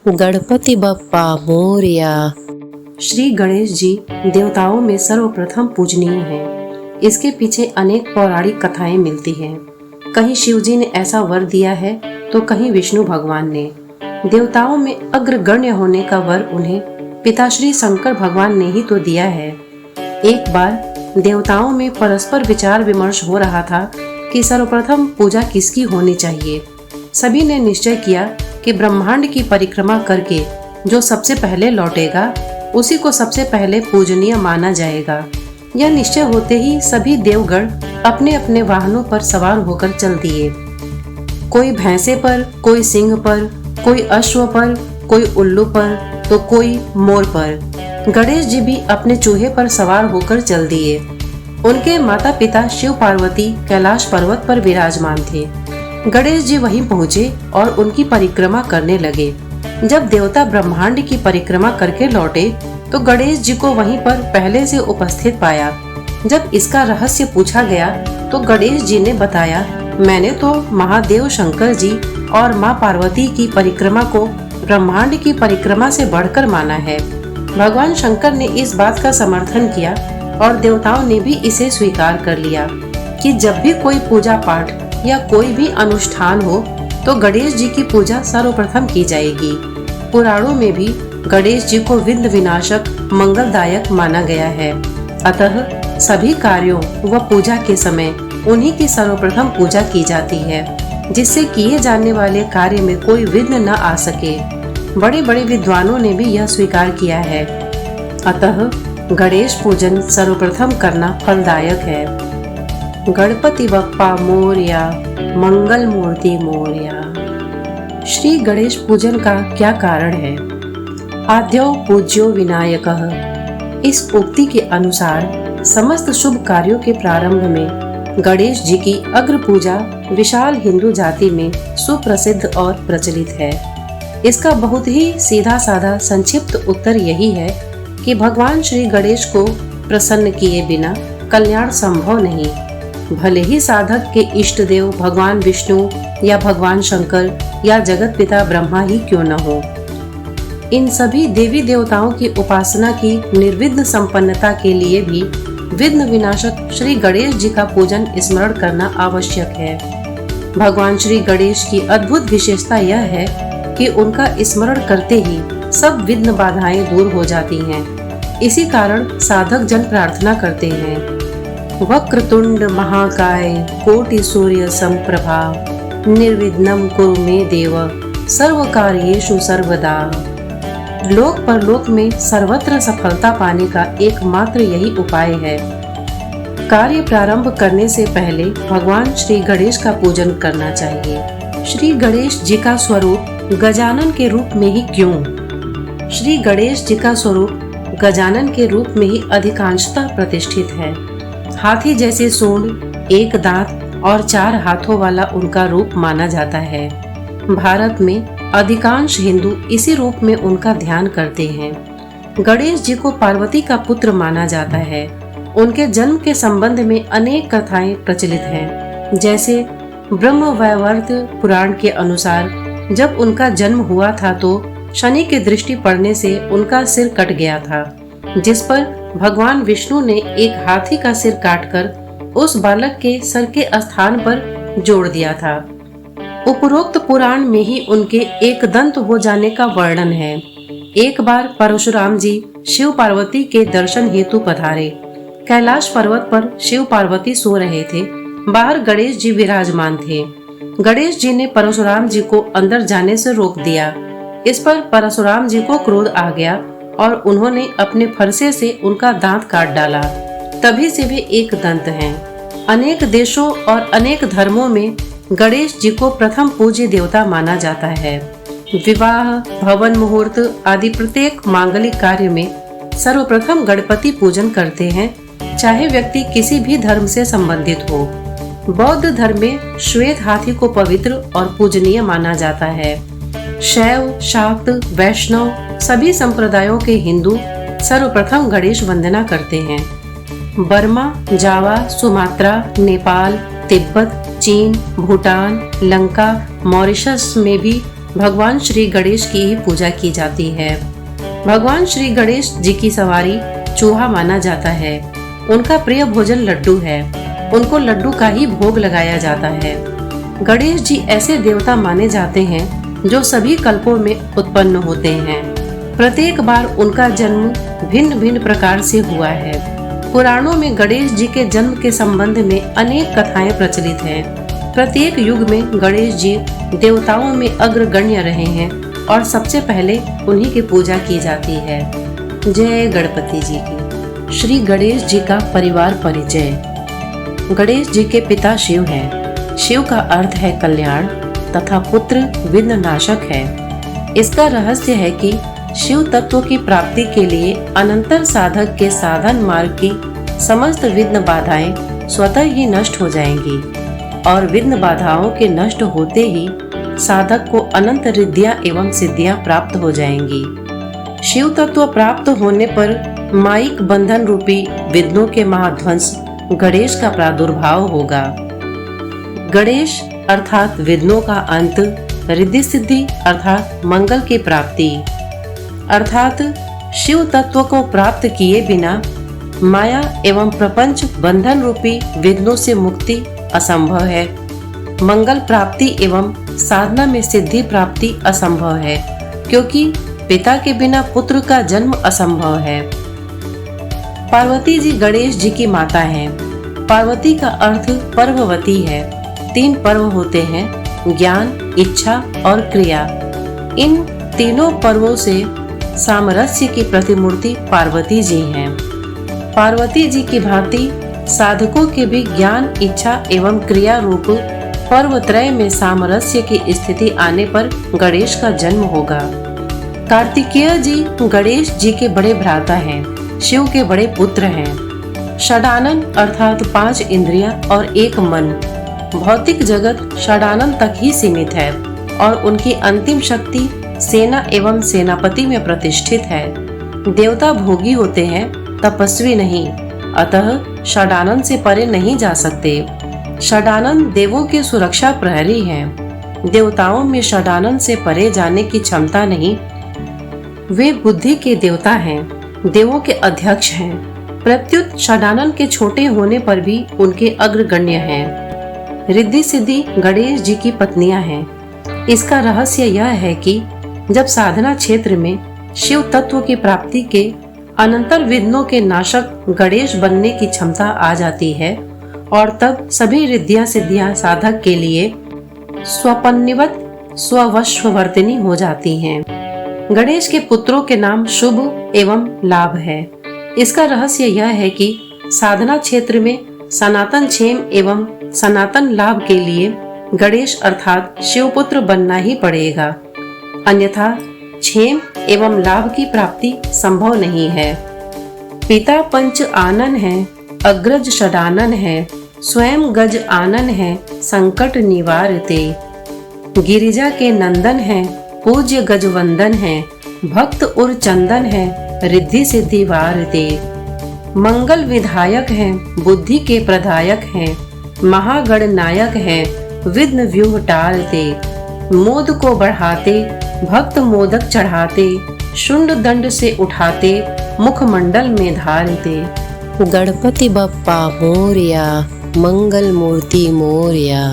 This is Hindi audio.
गणपति बप्पा मोरया। श्री गणेश जी देवताओं में सर्वप्रथम पूजनीय हैं। इसके पीछे अनेक पौराणिक कथाएं मिलती हैं। कहीं शिव जी ने ऐसा वर दिया है तो कहीं विष्णु भगवान ने। देवताओं में अग्रगण्य होने का वर उन्हें पिता श्री शंकर भगवान ने ही तो दिया है। एक बार देवताओं में परस्पर विचार विमर्श हो रहा था कि सर्वप्रथम पूजा किसकी होनी चाहिए। सभी ने निश्चय किया कि ब्रह्मांड की परिक्रमा करके जो सबसे पहले लौटेगा उसी को सबसे पहले पूजनीय माना जाएगा। यह निश्चय होते ही सभी देवगण अपने अपने वाहनों पर सवार होकर चल दिए। कोई भैंसे पर, कोई सिंह पर, कोई अश्व पर, कोई उल्लू पर तो कोई मोर पर। गणेश जी भी अपने चूहे पर सवार होकर चल दिए। उनके माता पिता शिव पार्वती कैलाश पर्वत पर विराजमान थे। गणेश जी वहीं पहुँचे और उनकी परिक्रमा करने लगे। जब देवता ब्रह्मांड की परिक्रमा करके लौटे तो गणेश जी को वहीं पर पहले से उपस्थित पाया। जब इसका रहस्य पूछा गया तो गणेश जी ने बताया, मैंने तो महादेव शंकर जी और माँ पार्वती की परिक्रमा को ब्रह्मांड की परिक्रमा से बढ़कर माना है। भगवान शंकर ने इस बात का समर्थन किया और देवताओं ने भी इसे स्वीकार कर लिया कि जब भी कोई पूजा पाठ या कोई भी अनुष्ठान हो तो गणेश जी की पूजा सर्वप्रथम की जाएगी। पुराणों में भी गणेश जी को विघ्न विनाशक मंगलदायक माना गया है। अतः सभी कार्यों व पूजा के समय उन्हीं की सर्वप्रथम पूजा की जाती है, जिससे किए जाने वाले कार्य में कोई विघ्न न आ सके। बड़े बड़े विद्वानों ने भी यह स्वीकार किया है। अतः गणेश पूजन सर्वप्रथम करना फलदायक है। गणपति बप्पा मोरया, मंगल मूर्ति मोरया। श्री गणेश पूजन का क्या कारण है? आद्यो पूज्यो विनायकः। इस उक्ति के अनुसार समस्त शुभ कार्यों के प्रारंभ में गणेश जी की अग्र पूजा विशाल हिंदू जाति में सुप्रसिद्ध और प्रचलित है। इसका बहुत ही सीधा साधा संक्षिप्त उत्तर यही है कि भगवान श्री गणेश को प्रसन्न किए बिना कल्याण संभव नहीं। भले ही साधक के इष्ट देव भगवान विष्णु या भगवान शंकर या जगत पिता ब्रह्मा ही क्यों न हो। इन सभी देवी देवताओं की उपासना की निर्विघ्न संपन्नता के लिए भी विघ्न विनाशक श्री गणेश जी का पूजन स्मरण करना आवश्यक है। भगवान श्री गणेश की अद्भुत विशेषता यह है कि उनका स्मरण करते ही सब विघ्न बाधाएं दूर हो जाती हैं। इसी कारण साधक जन प्रार्थना करते हैं, वक्रतुंड महाकाय कोटि सूर्य समप्रभा निर्विघ्नं कुरु मे देव सर्व कार्येषु सर्वदा। लोक परलोक में सर्वत्र सफलता पाने का एकमात्र यही उपाय है। कार्य प्रारंभ करने से पहले भगवान श्री गणेश का पूजन करना चाहिए। श्री गणेश जी का स्वरूप गजानन के रूप में ही क्यों? श्री गणेश जी का स्वरूप गजानन के रूप में ही अधिकांशतः प्रतिष्ठित है। हाथी जैसे सूंड, एक दांत और 4 हाथों वाला उनका रूप माना जाता है। भारत में अधिकांश हिंदू इसी रूप में उनका ध्यान करते हैं। गणेश जी को पार्वती का पुत्र माना जाता है। उनके जन्म के संबंध में अनेक कथाएं प्रचलित हैं। जैसे ब्रह्मवैवर्त पुराण के अनुसार जब उनका जन्म हुआ था तो शनि की दृष्टि पड़ने से उनका सिर कट गया था, जिस पर भगवान विष्णु ने एक हाथी का सिर काटकर उस बालक के सर के स्थान पर जोड़ दिया था। उपरोक्त पुराण में ही उनके एक दंत हो जाने का वर्णन है। एक बार परशुराम जी शिव पार्वती के दर्शन हेतु पधारे। कैलाश पर्वत पर शिव पार्वती सो रहे थे। बाहर गणेश जी विराजमान थे। गणेश जी ने परशुराम जी को अंदर जाने से रोक दिया। इस पर परशुराम जी को क्रोध आ गया और उन्होंने अपने फरसे से उनका दांत काट डाला। तभी से वे एक दंत हैं। अनेक देशों और अनेक धर्मों में गणेश जी को प्रथम पूज्य देवता माना जाता है। विवाह, भवन मुहूर्त आदि प्रत्येक मांगलिक कार्य में सर्वप्रथम गणपति पूजन करते हैं, चाहे व्यक्ति किसी भी धर्म से संबंधित हो। बौद्ध धर्म में श्वेत हाथी को पवित्र और पूजनीय माना जाता है। शैव, शाक्त, वैष्णव सभी संप्रदायों के हिंदू सर्वप्रथम गणेश वंदना करते हैं। बर्मा, जावा, सुमात्रा, नेपाल, तिब्बत, चीन, भूटान, लंका, मॉरिशस में भी भगवान श्री गणेश की ही पूजा की जाती है। भगवान श्री गणेश जी की सवारी चूहा माना जाता है। उनका प्रिय भोजन लड्डू है। उनको लड्डू का ही भोग लगाया जाता है। गणेश जी ऐसे देवता माने जाते हैं जो सभी कल्पों में उत्पन्न होते हैं। प्रत्येक बार उनका जन्म भिन्न भिन्न प्रकार से हुआ है। पुराणों में गणेश जी के जन्म के संबंध में अनेक कथाएं प्रचलित हैं। प्रत्येक युग में गणेश जी देवताओं में अग्रगण्य रहे हैं और सबसे पहले उन्हीं की पूजा की जाती है। जय गणपति जी की। श्री गणेश जी का परिवार परिचय। गणेश जी के पिता शिव हैं। शिव का अर्थ है कल्याण तथा पुत्र विघ्न नाशक है। इसका रहस्य है कि शिव तत्व की प्राप्ति के लिए अनंतर साधक के साधन मार्ग की समस्त विघ्न बाधाएं स्वतः ही नष्ट हो जाएंगी और विघ्न बाधाओं के नष्ट होते ही साधक को अनंत रिद्धियां एवं सिद्धियां प्राप्त हो जाएंगी। शिव तत्व प्राप्त होने पर माइक बंधन रूपी विघ्नों के महाध्वंस गणेश का प्रादुर्भाव होगा। गणेश अर्थात विघ्नों का अंत, रिद्धि सिद्धि अर्थात मंगल की प्राप्ति, अर्थात शिव तत्व को प्राप्त किए बिना माया एवं प्रपंच बंधन रूपी विघ्नों से मुक्ति असंभव है। मंगल प्राप्ति एवं साधना में सिद्धि प्राप्ति असंभव है, क्योंकि पिता के बिना पुत्र का जन्म असंभव है। पार्वती जी गणेश जी की माता हैं। पार्वती का अर्थ पर्ववती है। 3 पर्व होते हैं, ज्ञान, इच्छा और क्रिया। इन तीनों पर्वों से सामरस्य की प्रतिमूर्ति पार्वती जी हैं। पार्वती जी की भांति साधकों के भी ज्ञान, इच्छा एवं क्रिया रूप पर्वत्रय में सामरस्य की स्थिति आने पर गणेश का जन्म होगा। कार्तिकेय जी गणेश जी के बड़े भ्राता हैं, शिव के बड़े पुत्र हैं। षडानन अर्थात 5 इंद्रियां और 1 मन। भौतिक जगत षडानन तक ही सीमित है और उनकी अंतिम शक्ति सेना एवं सेनापति में प्रतिष्ठित है। देवता भोगी होते हैं, तपस्वी नहीं, अतः षडानन से परे नहीं जा सकते। षडानन देवों के सुरक्षा प्रहरी हैं। देवताओं में षडानन से परे जाने की क्षमता नहीं। वे बुद्धि के देवता हैं, देवों के अध्यक्ष हैं। प्रत्युत षडानन के छोटे होने पर भी उनके अग्रगण्य हैं। रिद्धि सिद्धि गणेश जी की पत्नियां हैं। इसका रहस्य यह है कि जब साधना क्षेत्र में शिव तत्व की प्राप्ति के अनंतर विघ्नों के नाशक गणेश बनने की क्षमता आ जाती है और तब सभी रिद्धियां सिद्धियां साधक के लिए स्वपन्निवत स्ववशवर्तिनी हो जाती हैं। गणेश के पुत्रों के नाम शुभ एवं लाभ है। इसका रहस्य यह है कि साधना क्षेत्र में सनातन क्षेम एवं सनातन लाभ के लिए गणेश अर्थात शिवपुत्र बनना ही पड़ेगा, अन्यथा क्षेम एवं लाभ की प्राप्ति संभव नहीं है। पिता पंच आनन है, अग्रज षडानन है, स्वयं गज आनन है, संकट निवारते। गिरिजा के नंदन है, पूज्य गजवंदन है, भक्त उर चंदन है, रिद्धि सिद्धि वारते। मंगल विधायक है, बुद्धि के प्रदायक है, महागण नायक है, विघ्न व्यूह टालते। मोद को बढ़ाते, भक्त मोदक चढ़ाते, शुंड दंड से उठाते, मुखमंडल में धारते। गणपति बप्पा मोरया, मंगल मूर्ति मोरया।